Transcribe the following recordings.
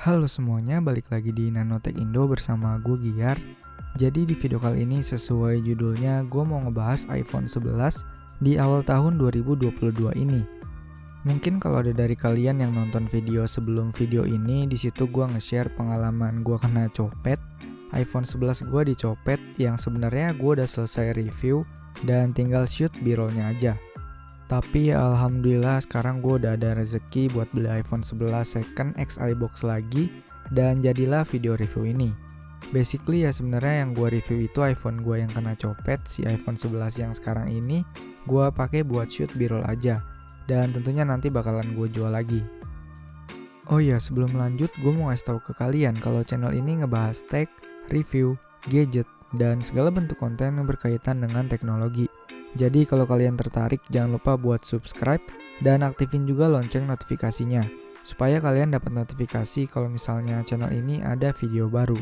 Halo semuanya, balik lagi di Nanotech Indo bersama gue Giar. Jadi di video kali ini sesuai judulnya, gue mau ngebahas iPhone 11 di awal tahun 2022 ini. Mungkin kalau ada dari kalian yang nonton video sebelum video ini, di situ gue nge-share pengalaman gue kena copet. iPhone 11 gue dicopet yang sebenarnya gue udah selesai review dan tinggal shoot B-rollnya aja. Tapi alhamdulillah sekarang gue udah ada rezeki buat beli iPhone 11 second Xi box lagi dan jadilah video review ini. Basically ya sebenarnya yang gue review itu iPhone gue yang kena copet, si iPhone 11 yang sekarang ini gue pakai buat shoot B-roll aja dan tentunya nanti bakalan gue jual lagi. Oh iya, sebelum lanjut gue mau ngasih tahu ke kalian kalau channel ini ngebahas tech, review, gadget, dan segala bentuk konten yang berkaitan dengan teknologi. Jadi kalau kalian tertarik jangan lupa buat subscribe dan aktifin juga lonceng notifikasinya supaya kalian dapat notifikasi kalau misalnya channel ini ada video baru.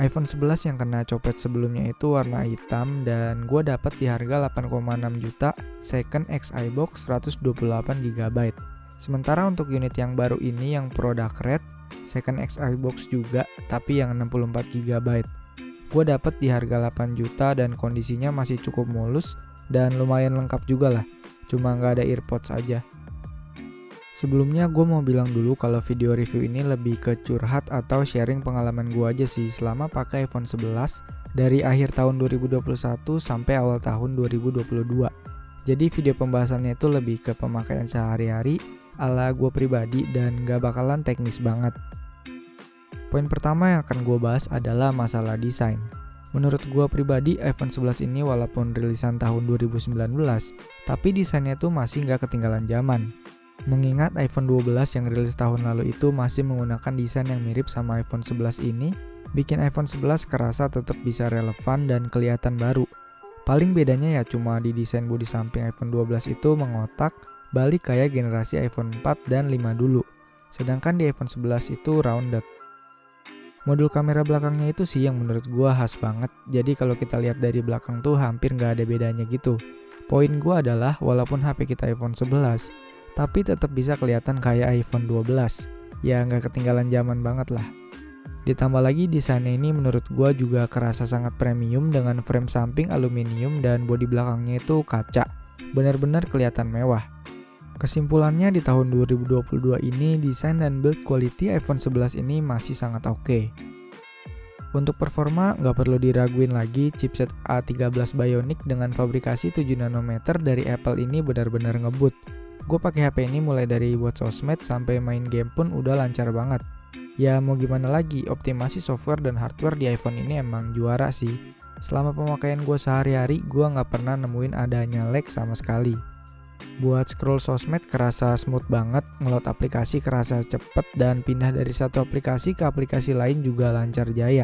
iPhone 11 yang kena copet sebelumnya itu warna hitam dan gue dapat di harga 8,6 juta second Xi box 128GB. Sementara untuk unit yang baru ini yang produk red second Xi box juga tapi yang 64GB. Gue dapet di harga 8 juta dan kondisinya masih cukup mulus dan lumayan lengkap juga lah, cuma nggak ada earpods aja. Sebelumnya gue mau bilang dulu kalau video review ini lebih ke curhat atau sharing pengalaman gue aja sih selama pakai iPhone 11 dari akhir tahun 2021 sampai awal tahun 2022. Jadi video pembahasannya itu lebih ke pemakaian sehari-hari ala gue pribadi dan nggak bakalan teknis banget. Poin pertama yang akan gue bahas adalah masalah desain. Menurut gue pribadi, iPhone 11 ini walaupun rilisan tahun 2019, tapi desainnya tuh masih nggak ketinggalan zaman. Mengingat iPhone 12 yang rilis tahun lalu itu masih menggunakan desain yang mirip sama iPhone 11 ini, bikin iPhone 11 kerasa tetap bisa relevan dan kelihatan baru. Paling bedanya ya cuma di desain bodi samping iPhone 12 itu mengotak, balik kayak generasi iPhone 4 dan 5 dulu. Sedangkan di iPhone 11 itu rounded. Modul kamera belakangnya itu sih yang menurut gua khas banget. Jadi kalau kita lihat dari belakang tuh hampir nggak ada bedanya gitu. Poin gua adalah walaupun HP kita iPhone 11, tapi tetap bisa kelihatan kayak iPhone 12. Ya nggak ketinggalan zaman banget lah. Ditambah lagi desainnya ini menurut gua juga kerasa sangat premium dengan frame samping aluminium dan bodi belakangnya itu kaca. Benar-benar kelihatan mewah. Kesimpulannya di tahun 2022 ini desain dan build quality iPhone 11 ini masih sangat oke. Untuk performa nggak perlu diraguin lagi, chipset A13 Bionic dengan fabrikasi 7 nanometer dari Apple ini benar-benar ngebut. Gue pakai HP ini mulai dari buat sosmed sampai main game pun udah lancar banget. Ya mau gimana lagi, optimasi software dan hardware di iPhone ini emang juara sih. Selama pemakaian gue sehari-hari, gue nggak pernah nemuin adanya lag sama sekali. Buat scroll sosmed kerasa smooth banget, ngeload aplikasi kerasa cepet, dan pindah dari satu aplikasi ke aplikasi lain juga lancar jaya.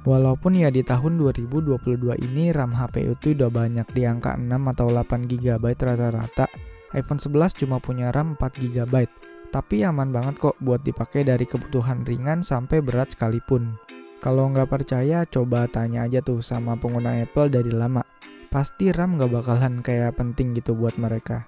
Walaupun ya di tahun 2022 ini RAM HP itu udah banyak di angka 6 atau 8GB rata-rata, iPhone 11 cuma punya RAM 4GB, tapi aman banget kok buat dipakai dari kebutuhan ringan sampai berat sekalipun. Kalau nggak percaya, coba tanya aja tuh sama pengguna Apple dari lama. Pasti RAM gak bakalan kayak penting gitu buat mereka.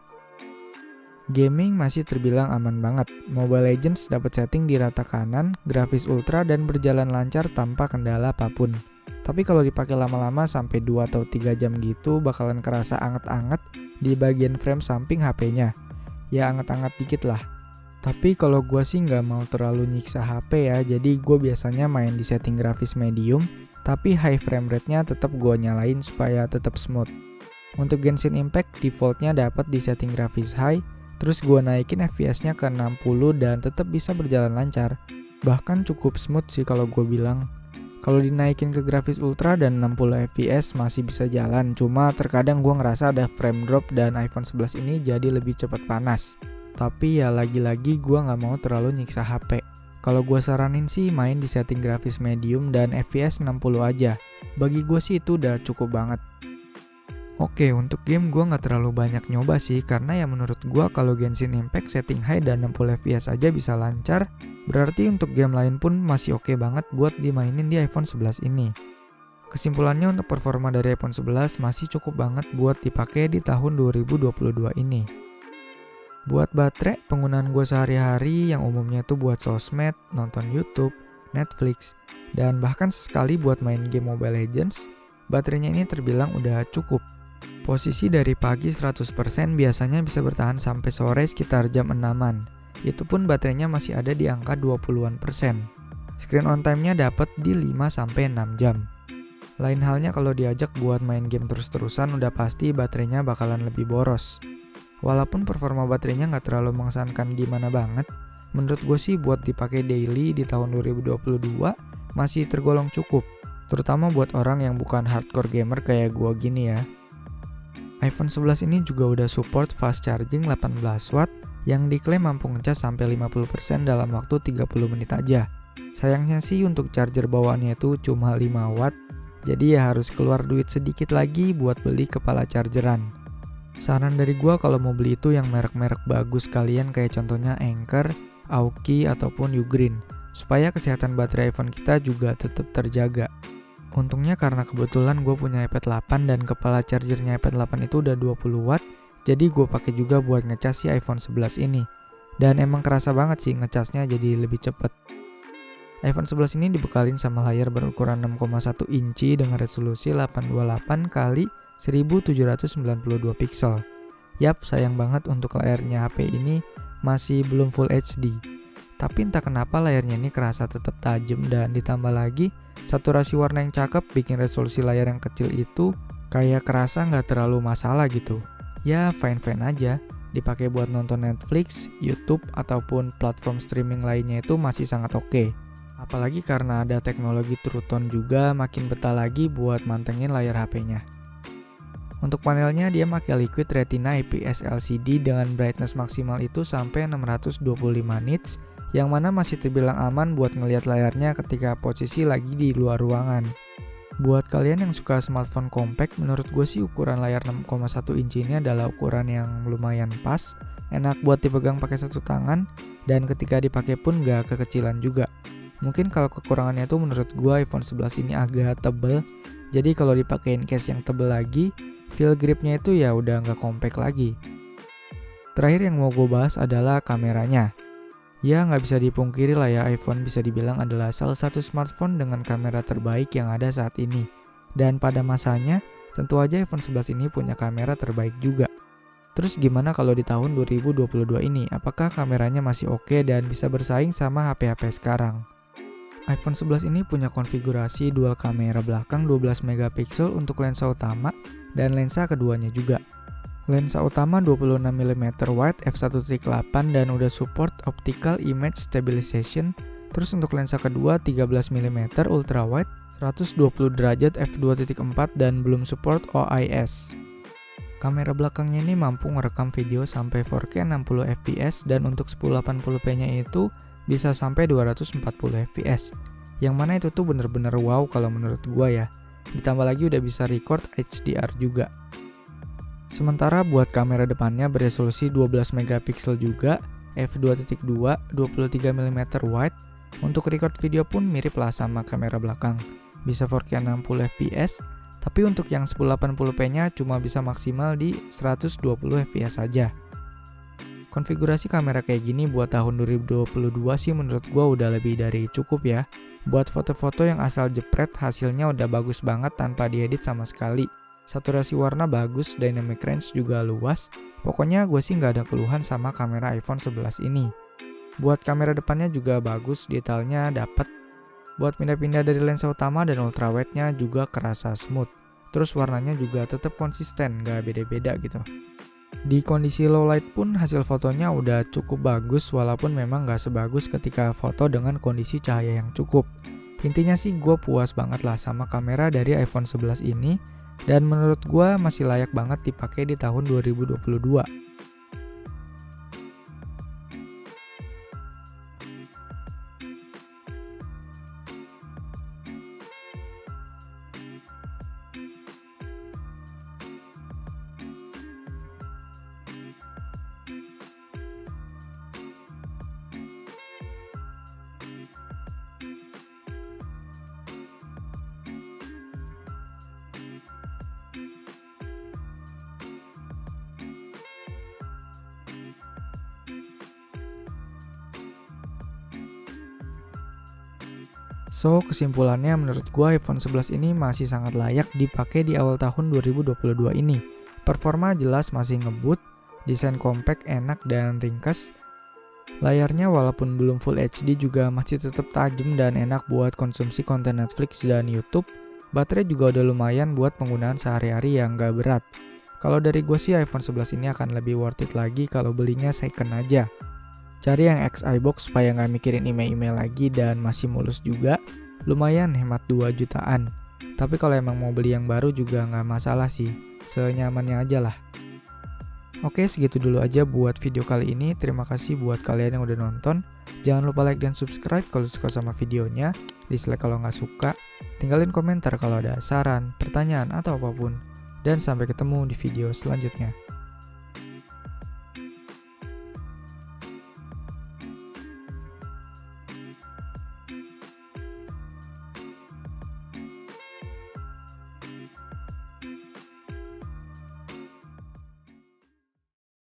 Gaming masih terbilang aman banget. Mobile Legends dapat setting di rata kanan, grafis ultra dan berjalan lancar tanpa kendala apapun. Tapi kalau dipakai lama-lama sampai 2 atau 3 jam gitu bakalan kerasa anget-anget di bagian frame samping HP-nya. Ya anget-anget dikit lah. Tapi kalau gue sih nggak mau terlalu nyiksa HP ya, jadi gue biasanya main di setting grafis medium, tapi high frame rate-nya tetap gue nyalain supaya tetap smooth. Untuk Genshin Impact, defaultnya dapat di setting grafis high, terus gue naikin FPS-nya ke 60 dan tetap bisa berjalan lancar. Bahkan cukup smooth sih kalau gue bilang. Kalau dinaikin ke grafis ultra dan 60 fps masih bisa jalan, cuma terkadang gue ngerasa ada frame drop dan iPhone 11 ini jadi lebih cepat panas. Tapi ya lagi-lagi gue gak mau terlalu nyiksa HP. Kalau gue saranin sih main di setting grafis medium dan FPS 60 aja. Bagi gue sih itu udah cukup banget. Oke, untuk game gue gak terlalu banyak nyoba sih, karena ya menurut gue kalau Genshin Impact setting high dan 60 fps aja bisa lancar, berarti untuk game lain pun masih oke banget buat dimainin di iPhone 11 ini. Kesimpulannya untuk performa dari iPhone 11 masih cukup banget buat dipakai di tahun 2022 ini. Buat baterai, penggunaan gue sehari-hari yang umumnya tuh buat sosmed, nonton YouTube, Netflix, dan bahkan sesekali buat main game Mobile Legends, baterainya ini terbilang udah cukup. Posisi dari pagi 100% biasanya bisa bertahan sampai sore sekitar jam 6-an. Itu pun baterainya masih ada di angka 20-an persen. Screen on time-nya dapat di 5-6 jam. Lain halnya kalau diajak buat main game terus-terusan udah pasti baterainya bakalan lebih boros. Walaupun performa baterainya nggak terlalu mengesankan gimana banget, menurut gue sih buat dipakai daily di tahun 2022 masih tergolong cukup. Terutama buat orang yang bukan hardcore gamer kayak gue gini ya. iPhone 11 ini juga udah support fast charging 18 watt yang diklaim mampu ngecas sampai 50% dalam waktu 30 menit aja. Sayangnya sih untuk charger bawaannya itu cuma 5 watt, jadi ya harus keluar duit sedikit lagi buat beli kepala chargeran. Saran dari gua kalau mau beli itu yang merek-merek bagus kalian kayak contohnya Anker, Aoki, ataupun Ugreen, supaya kesehatan baterai iPhone kita juga tetap terjaga. Untungnya karena kebetulan gue punya iPad 8 dan kepala chargernya iPad 8 itu udah 20 watt, jadi gue pakai juga buat ngecas si iPhone 11 ini. Dan emang kerasa banget sih ngecasnya jadi lebih cepet. iPhone 11 ini dibekalin sama layar berukuran 6,1 inci dengan resolusi 828 x 1792 pixel. Yap, sayang banget untuk layarnya HP ini masih belum Full HD. Tapi entah kenapa layarnya ini kerasa tetap tajam dan ditambah lagi saturasi warna yang cakep bikin resolusi layar yang kecil itu kayak kerasa nggak terlalu masalah gitu. Ya fine-fine aja, dipakai buat nonton Netflix, YouTube, ataupun platform streaming lainnya itu masih sangat oke. Apalagi karena ada teknologi True Tone juga makin betah lagi buat mantengin layar HP-nya. Untuk panelnya dia pakai Liquid Retina IPS LCD dengan brightness maksimal itu sampai 625 nits, yang mana masih terbilang aman buat ngelihat layarnya ketika posisi lagi di luar ruangan. Buat kalian yang suka smartphone compact, menurut gue sih ukuran layar 6,1 inci ini adalah ukuran yang lumayan pas, enak buat dipegang pakai satu tangan, dan ketika dipakai pun gak kekecilan juga. Mungkin kalau kekurangannya tuh menurut gue iPhone 11 ini agak tebel, jadi kalau dipakein case yang tebel lagi, feel gripnya itu ya udah nggak compact lagi. Terakhir yang mau gue bahas adalah kameranya. Ya nggak bisa dipungkiri lah ya, iPhone bisa dibilang adalah salah satu smartphone dengan kamera terbaik yang ada saat ini. Dan pada masanya, tentu aja iPhone 11 ini punya kamera terbaik juga. Terus gimana kalau di tahun 2022 ini? Apakah kameranya masih oke dan bisa bersaing sama HP-HP sekarang? iPhone 11 ini punya konfigurasi dual kamera belakang 12 megapiksel untuk lensa utama dan lensa keduanya juga. Lensa utama 26mm wide f1.8 dan udah support optical image stabilization. Terus untuk lensa kedua 13mm ultra wide 120 derajat f2.4 dan belum support OIS. Kamera belakangnya ini mampu ngerekam video sampai 4K 60 fps dan untuk 1080p nya itu bisa sampai 240 fps. Yang mana itu tuh bener-bener wow kalau menurut gua ya. Ditambah lagi udah bisa record HDR juga. Sementara buat kamera depannya beresolusi 12 megapiksel juga, f2.2, 23mm wide. Untuk record video pun mirip lah sama kamera belakang. Bisa 4K 60 fps, tapi untuk yang 1080p nya cuma bisa maksimal di 120 fps saja. Konfigurasi kamera kayak gini buat tahun 2022 sih menurut gua udah lebih dari cukup ya. Buat foto-foto yang asal jepret hasilnya udah bagus banget tanpa diedit sama sekali. Saturasi warna bagus, dynamic range juga luas. Pokoknya gue sih nggak ada keluhan sama kamera iPhone 11 ini. Buat kamera depannya juga bagus, detailnya dapet. Buat pindah-pindah dari lensa utama dan ultrawide-nya juga kerasa smooth. Terus warnanya juga tetap konsisten, nggak beda-beda gitu. Di kondisi low light pun hasil fotonya udah cukup bagus walaupun memang gak sebagus ketika foto dengan kondisi cahaya yang cukup. Intinya sih gue puas banget lah sama kamera dari iPhone 11 ini dan menurut gue masih layak banget dipakai di tahun 2022. So, kesimpulannya menurut gua iPhone 11 ini masih sangat layak dipakai di awal tahun 2022 ini. Performa jelas masih ngebut, desain compact, enak dan ringkas. Layarnya walaupun belum Full HD juga masih tetap tajam dan enak buat konsumsi konten Netflix dan YouTube. Baterai juga udah lumayan buat penggunaan sehari-hari yang gak berat. Kalau dari gue sih iPhone 11 ini akan lebih worth it lagi kalau belinya second aja. Cari yang XI box supaya nggak mikirin email-email lagi dan masih mulus juga. Lumayan hemat 2 jutaan. Tapi kalau emang mau beli yang baru juga nggak masalah sih. Senyamannya aja lah. Oke, segitu dulu aja buat video kali ini. Terima kasih buat kalian yang udah nonton. Jangan lupa like dan subscribe kalau suka sama videonya. Dislike kalau nggak suka. Tinggalin komentar kalau ada saran, pertanyaan, atau apapun. Dan sampai ketemu di video selanjutnya.